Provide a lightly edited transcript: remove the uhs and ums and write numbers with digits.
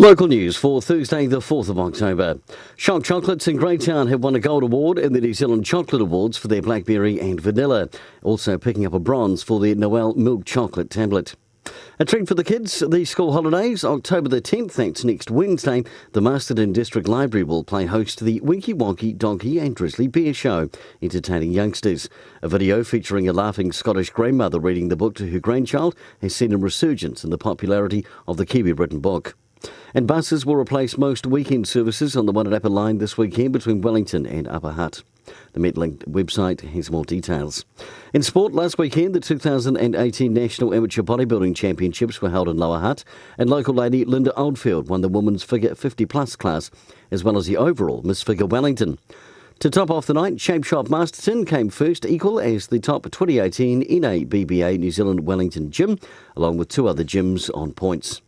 Local news for Thursday the 4th of October. Shock Chocolates in Greytown have won a gold award in the New Zealand Chocolate Awards for their blackberry and vanilla, also picking up a bronze for their Noel milk chocolate tablet. A treat for the kids, the school holidays, October the 10th, that's next Wednesday, the Masterton District Library will play host to the Winky Wonky Donkey and Drizzly Bear Show, entertaining youngsters. A video featuring a laughing Scottish grandmother reading the book to her grandchild has seen a resurgence in the popularity of the Kiwi-written book. And buses will replace most weekend services on the Wairarapa line this weekend between Wellington and Upper Hutt. The Metlink website has more details. In sport, last weekend, the 2018 National Amateur Bodybuilding Championships were held in Lower Hutt, and local lady Linda Oldfield won the women's figure 50-plus class, as well as the overall Miss Figure Wellington. To top off the night, Shape Shop Masterton came first, equal as the top 2018 NABBA New Zealand Wellington gym, along with two other gyms on points.